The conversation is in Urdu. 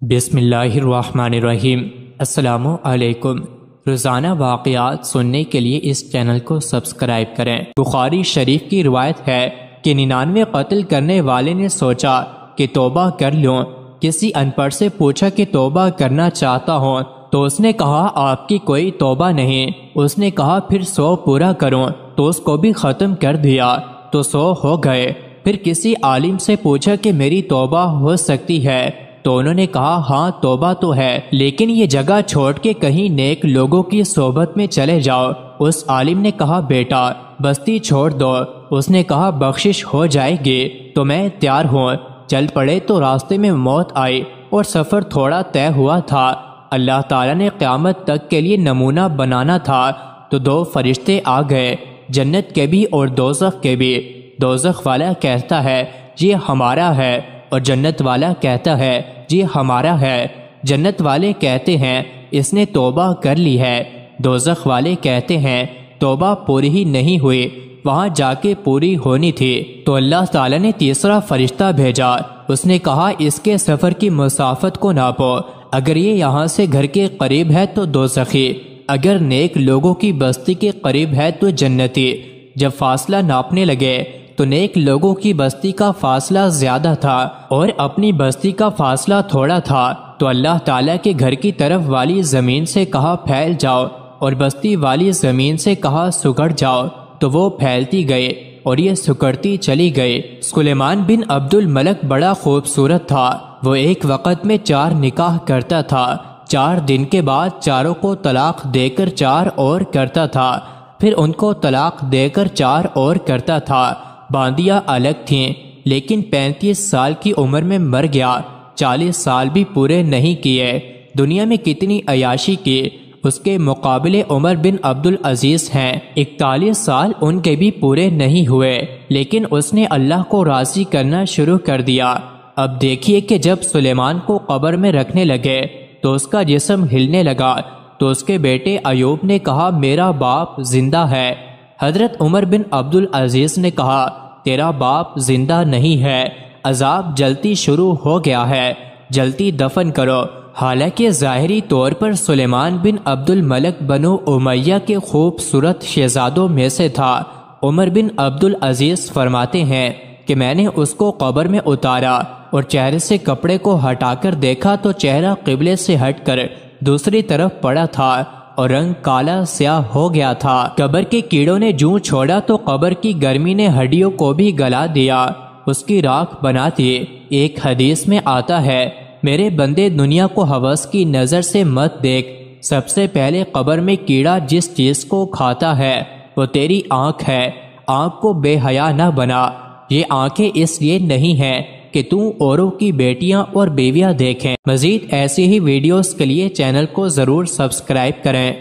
بسم اللہ الرحمن الرحیم۔ السلام علیکم۔ روزانہ واقعات سننے کے لیے اس چینل کو سبسکرائب کریں۔ بخاری شریف کی روایت ہے کہ 99 قتل کرنے والے نے سوچا کہ توبہ کر لوں۔ کسی ان پڑھ سے پوچھا کہ توبہ کرنا چاہتا ہوں، تو اس نے کہا آپ کی کوئی توبہ نہیں۔ اس نے کہا پھر 100 پورا کروں، تو اس کو بھی ختم کر دیا، تو 100 ہو گئے۔ پھر کسی عالم سے پوچھا کہ میری توبہ ہو سکتی ہے، تو انہوں نے کہا ہاں توبہ تو ہے، لیکن یہ جگہ چھوڑ کے کہیں نیک لوگوں کی صحبت میں چلے جاؤ۔ اس عالم نے کہا بیٹا بستی چھوڑ دو۔ اس نے کہا بخشش ہو جائے گی تو میں تیار ہوں۔ چل پڑے تو راستے میں موت آئی اور سفر تھوڑا طے ہوا تھا۔ اللہ تعالیٰ نے قیامت تک کے لیے نمونہ بنانا تھا، تو 2 فرشتے آ گئے، جنت کے بھی اور دوزخ کے بھی۔ دوزخ والا کہتا ہے یہ ہمارا ہے، اور جنت والا کہتا ہے یہ ہمارا ہے۔ جنت والے کہتے ہیں اس نے توبہ کر لی ہے۔ دوزخ والے کہتے ہیں توبہ پوری ہی نہیں ہوئی، وہاں جا کے پوری ہونی تھی۔ تو اللہ تعالیٰ نے تیسرا فرشتہ بھیجا۔ اس نے کہا اس کے سفر کی مسافت کو ناپو، اگر یہ یہاں سے گھر کے قریب ہے تو دوزخی، اگر نیک لوگوں کی بستی کے قریب ہے تو جنتی۔ جب فاصلہ ناپنے لگے تو نیک لوگوں کی بستی کا فاصلہ زیادہ تھا اور اپنی بستی کا فاصلہ تھوڑا تھا، تو اللہ تعالیٰ کے گھر کی طرف والی زمین سے کہا پھیل جاؤ، اور بستی والی زمین سے کہا سکڑ جاؤ، تو وہ پھیلتی گئی اور یہ سکڑتی چلی گئی۔ سلیمان بن عبد الملک بڑا خوبصورت تھا۔ وہ ایک وقت میں 4 نکاح کرتا تھا، 4 دن کے بعد چاروں کو طلاق دے کر 4 اور کرتا تھا، پھر ان کو طلاق دے کر 4 اور کرتا تھا۔ باندیاں الگ تھیں، لیکن 35 سال کی عمر میں مر گیا، 40 سال بھی پورے نہیں کیے۔ دنیا میں کتنی عیاشی کی، اس کے مقابلے عمر بن عبد العزیز ہیں، 41 سال ان کے بھی پورے نہیں ہوئے، لیکن اس نے اللہ کو راضی کرنا شروع کر دیا۔ اب دیکھیے کہ جب سلیمان کو قبر میں رکھنے لگے تو اس کا جسم ہلنے لگا، تو اس کے بیٹے ایوب نے کہا میرا باپ زندہ ہے۔ حضرت عمر بن عبد العزیز نے کہا تیرا باپ زندہ نہیں ہے، عذاب جلتی شروع ہو گیا ہے، جلتی دفن کرو۔ حالانکہ ظاہری طور پر سلیمان بن عبد الملک بنو امیہ کے خوبصورت شہزادوں میں سے تھا۔ عمر بن عبد العزیز فرماتے ہیں کہ میں نے اس کو قبر میں اتارا اور چہرے سے کپڑے کو ہٹا کر دیکھا تو چہرہ قبلے سے ہٹ کر دوسری طرف پڑا تھا اور رنگ کالا سیاہ ہو گیا تھا۔ قبر کے کیڑوں نے جوں چھوڑا تو قبر کی گرمی نے ہڈیوں کو بھی گلا دیا، اس کی راکھ بنا دی۔ ایک حدیث میں آتا ہے میرے بندے دنیا کو ہوس کی نظر سے مت دیکھ، سب سے پہلے قبر میں کیڑا جس چیز کو کھاتا ہے وہ تیری آنکھ ہے، آنکھ کو بے حیا نہ بنا۔ یہ آنکھیں اس لیے نہیں ہیں کہ تو اوروں کی بیٹیاں اور بیویاں دیکھیں۔ مزید ایسی ہی ویڈیوز کے لیے چینل کو ضرور سبسکرائب کریں۔